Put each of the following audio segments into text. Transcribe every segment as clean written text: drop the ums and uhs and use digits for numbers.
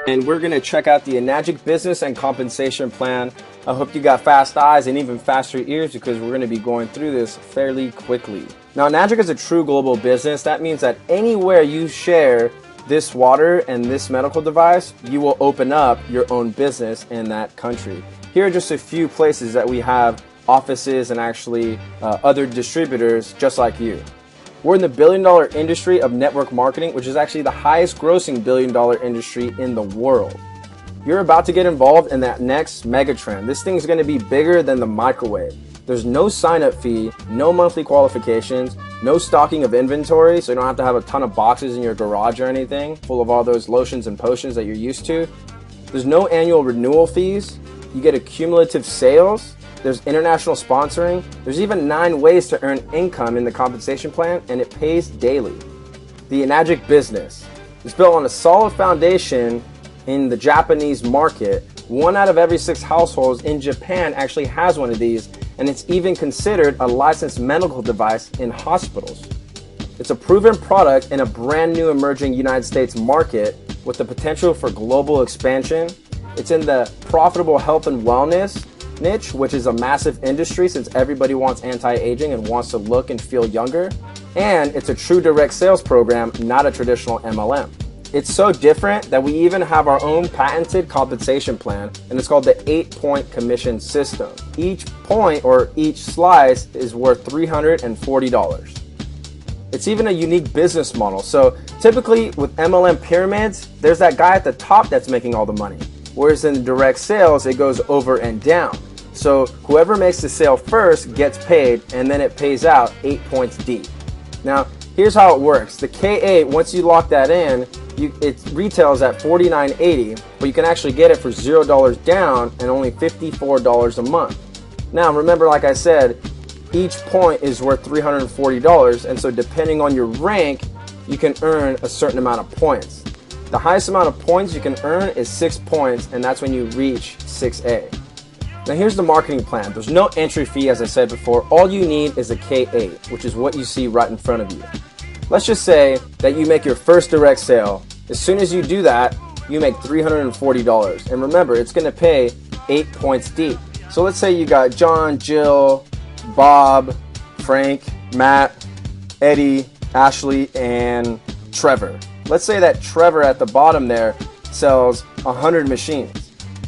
And we're going to check out the Enagic business and compensation plan. I hope you got fast eyes and even faster ears because we're going to be going through this fairly quickly. Now, Enagic is a true global business. That means that anywhere you share this water and this medical device, you will open up your own business in that country. Here are just a few places that we have offices and actually other distributors just like you. We're in the billion-dollar industry of network marketing, which is actually the highest grossing billion-dollar industry in the world. You're about to get involved in that next mega trend. This thing's going to be bigger than the microwave. There's no sign-up fee, no monthly qualifications, no stocking of inventory, so you don't have to have a ton of boxes in your garage or anything full of all those lotions and potions that you're used to. There's no annual renewal fees. You get accumulative sales. There's international sponsoring. There's even 9 ways to earn income in the compensation plan, and it pays daily. The Enagic business is built on a solid foundation in the Japanese market. 1 out of every 6 households in Japan actually has one of these, and it's even considered a licensed medical device in hospitals. It's a proven product in a brand new emerging United States market with the potential for global expansion. It's in the profitable health and wellness niche, which is a massive industry since everybody wants anti-aging and wants to look and feel younger. And it's a true direct sales program, not a traditional MLM. It's so different that we even have our own patented compensation plan, and it's called the 8-point commission system. Each point or each slice is worth $340. It's even a unique business model. So typically with MLM pyramids, there's that guy at the top that's making all the money. Whereas in direct sales, it goes over and down. So whoever makes the sale first gets paid, and then it pays out 8 points deep. Now, here's how it works. The K8, once you lock that in, it retails at $49.80, but you can actually get it for $0 down and only $54 a month. Now, remember, like I said, each point is worth $340, and so depending on your rank, you can earn a certain amount of points. The highest amount of points you can earn is 6 points, and that's when you reach 6A. Now here's the marketing plan. There's no entry fee, as I said before. All you need is a K8, which is what you see right in front of you. Let's just say that you make your first direct sale. As soon as you do that, you make $340. And remember, it's going to pay 8 points deep. So let's say you got John, Jill, Bob, Frank, Matt, Eddie, Ashley, and Trevor. Let's say that Trevor at the bottom there sells 100 machines.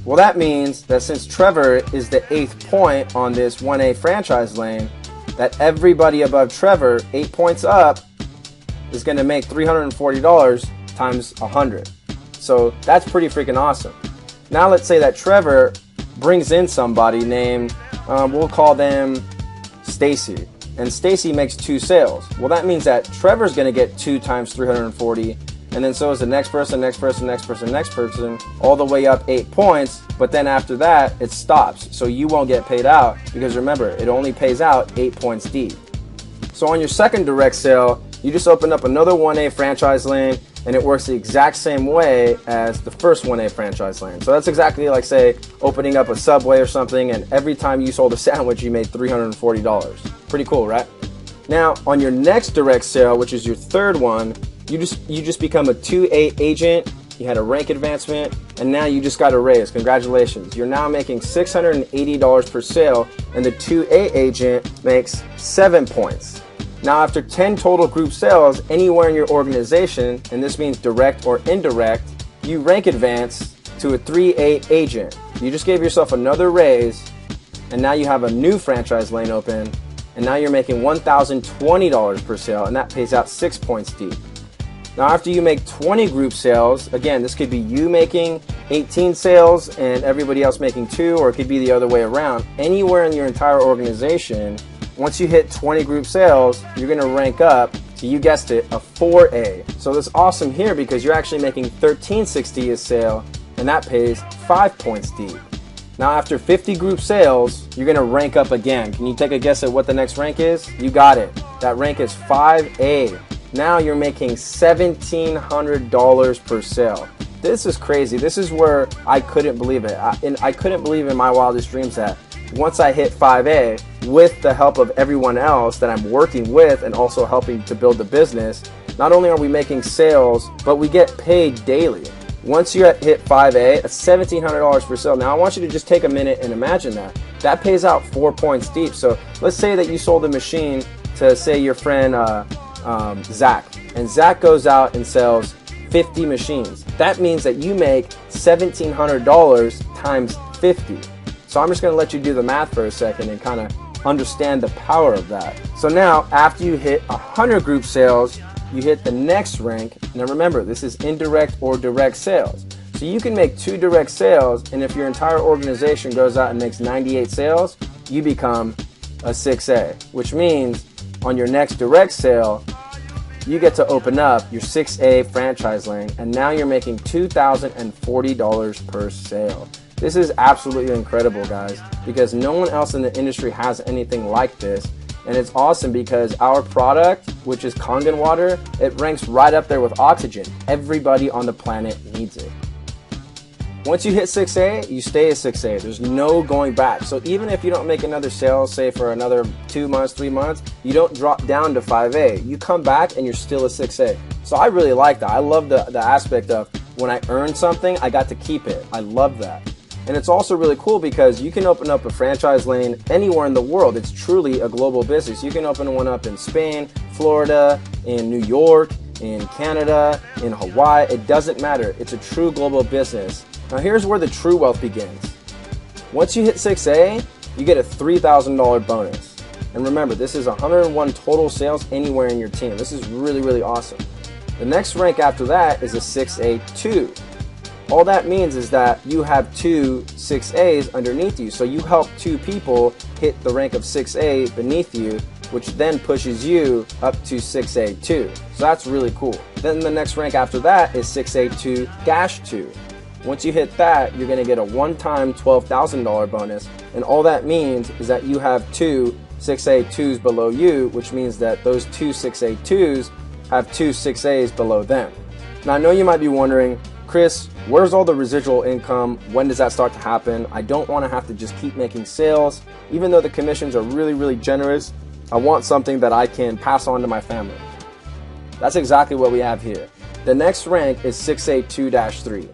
Well, that means that since Trevor is the 8th point on this 1A franchise lane, that everybody above Trevor, 8 points up, is going to make $340 times 100. So that's pretty freaking awesome. Now let's say that Trevor brings in somebody named, we'll call them Stacy. And Stacy makes 2 sales. Well, that means that Trevor's going to get 2 times 340, and then so is the next person, next person, next person, next person, all the way up 8 points. But then after that, it stops. So you won't get paid out because remember, it only pays out 8 points deep. So on your second direct sale, you just open up another 1A franchise lane, and it works the exact same way as the first 1A franchise lane. So that's exactly like, say, opening up a Subway or something, and every time you sold a sandwich, you made $340. Pretty cool, right? Now, on your next direct sale, which is your third one, you just become a 2A agent, you had a rank advancement, and now you just got a raise. Congratulations. You're now making $680 per sale, and the 2A agent makes 7 points. Now, after 10 total group sales anywhere in your organization, and this means direct or indirect, you rank advance to a 3A agent. You just gave yourself another raise, and now you have a new franchise lane open, and now you're making $1,020 per sale, and that pays out 6 points deep. Now, after you make 20 group sales, again, this could be you making 18 sales and everybody else making 2, or it could be the other way around. Anywhere in your entire organization, once you hit 20 group sales, you're going to rank up to, you guessed it, a 4A. So that's awesome here because you're actually making $1,360 a sale, and that pays 5 points deep. Now, after 50 group sales, you're going to rank up again. Can you take a guess at what the next rank is? You got it. That rank is 5A. Now you're making $1,700 per sale. This is crazy. This is where I couldn't believe it. I couldn't believe in my wildest dreams that once I hit 5A, with the help of everyone else that I'm working with and also helping to build the business, not only are we making sales, but we get paid daily. Once you hit 5A, that's $1,700 per sale. Now I want you to just take a minute and imagine that. That pays out 4 points deep. So let's say that you sold a machine to, say, your friend Zach, and Zach goes out and sells 50 machines. That means that you make $1,700 times 50. So I'm just going to let you do the math for a second and kind of understand the power of that. So now, after you hit 100 group sales, you hit the next rank. Now remember, this is indirect or direct sales. So you can make 2 direct sales, and if your entire organization goes out and makes 98 sales, you become a 6A, which means on your next direct sale, you get to open up your 6A franchise lane, and now you're making $2,040 per sale. This is absolutely incredible, guys, because no one else in the industry has anything like this. And it's awesome because our product, which is Kangen water, it ranks right up there with oxygen. Everybody on the planet needs it. Once you hit 6A, you stay a 6A. There's no going back. So even if you don't make another sale, say for another 2 months, 3 months, you don't drop down to 5A. You come back and you're still a 6A. So I really like that. I love the aspect of when I earn something, I got to keep it. I love that. And it's also really cool because you can open up a franchise lane anywhere in the world. It's truly a global business. You can open one up in Spain, Florida, in New York, in Canada, in Hawaii. It doesn't matter. It's a true global business. Now here's where the true wealth begins. Once you hit 6A, you get a $3,000 bonus. And remember, this is 101 total sales anywhere in your team. This is really, really awesome. The next rank after that is a 6A2. All that means is that you have 2 6As underneath you. So you help 2 people hit the rank of 6A beneath you, which then pushes you up to 6A2. So that's really cool. Then the next rank after that is 6A2-2. Once you hit that, you're going to get a one-time $12,000 bonus. And all that means is that you have 2 6A2s below you, which means that those 2 6A2s have 2 6As below them. Now I know you might be wondering, Chris, where's all the residual income? When does that start to happen? I don't want to have to just keep making sales. Even though the commissions are really, really generous, I want something that I can pass on to my family. That's exactly what we have here. The next rank is 6A2-3.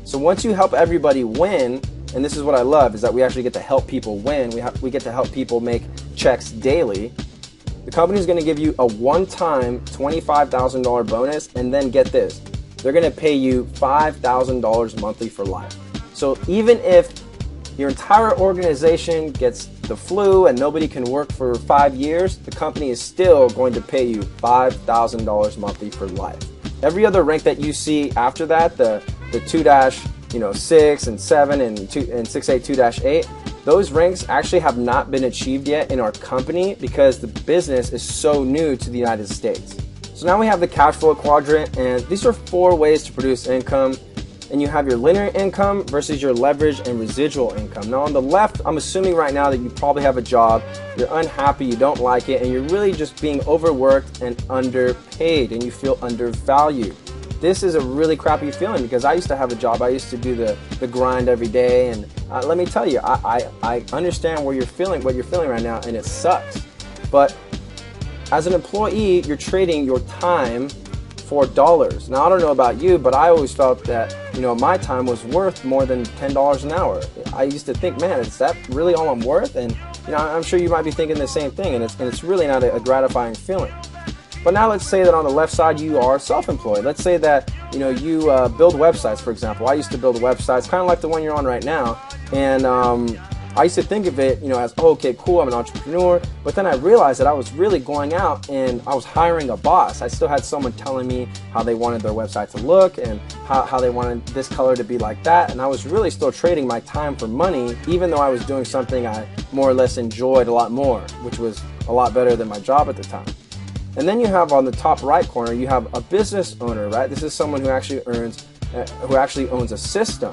So once you help everybody win, and this is what I love, is that we actually get to help people win. We get to help people make checks daily. The company is going to give you a one-time $25,000 bonus, and then get this. They're going to pay you $5,000 monthly for life. So even if your entire organization gets the flu and nobody can work for 5 years, the company is still going to pay you $5,000 monthly for life. Every other rank that you see after that, the 2-6 and 7 and 6A2-8, those ranks actually have not been achieved yet in our company because the business is so new to the United States. So now we have the cash flow quadrant, and these are 4 ways to produce income. And you have your linear income versus your leverage and residual income. Now on the left, I'm assuming right now that you probably have a job, you're unhappy, you don't like it, and you're really just being overworked and underpaid, and you feel undervalued. This is a really crappy feeling because I used to have a job. I used to do the grind every day, and let me tell you, I understand what you're feeling right now, and it sucks. But as an employee, you're trading your time for dollars. Now I don't know about you, but I always felt that my time was worth more than $10 an hour. I used to think, man, is that really all I'm worth? And I'm sure you might be thinking the same thing, and it's really not a gratifying feeling. But now let's say that on the left side you are self-employed. Let's say that you build websites, for example. I used to build websites, kind of like the one you're on right now, and I used to think of it, as, oh, okay, cool, I'm an entrepreneur. But then I realized that I was really going out and I was hiring a boss. I still had someone telling me how they wanted their website to look and how they wanted this color to be like that. And I was really still trading my time for money, even though I was doing something I more or less enjoyed a lot more, which was a lot better than my job at the time. And then you have on the top right corner, you have a business owner, right? This is someone who actually owns a system.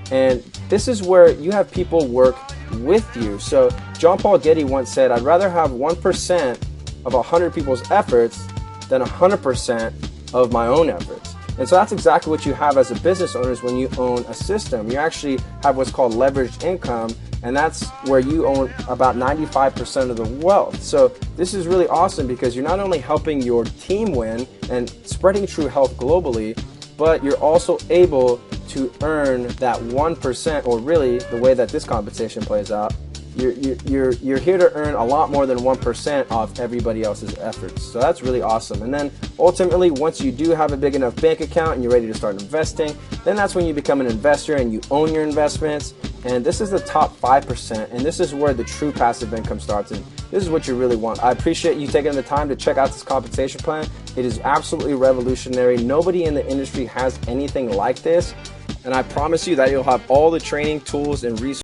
And this is where you have people work with you. So John Paul Getty once said, I'd rather have 1% of 100 people's efforts than 100% of my own efforts. And so that's exactly what you have as a business owner is when you own a system. You actually have what's called leveraged income, and that's where you own about 95% of the wealth. So this is really awesome because you're not only helping your team win and spreading true health globally, but you're also able to earn that 1%, or really the way that this compensation plays out, you're here to earn a lot more than 1% of everybody else's efforts. So that's really awesome. And then ultimately, once you do have a big enough bank account and you're ready to start investing, then that's when you become an investor and you own your investments. And this is the top 5%, and this is where the true passive income starts. And this is what you really want. I appreciate you taking the time to check out this compensation plan. It is absolutely revolutionary. Nobody in the industry has anything like this. And I promise you that you'll have all the training, tools, and resources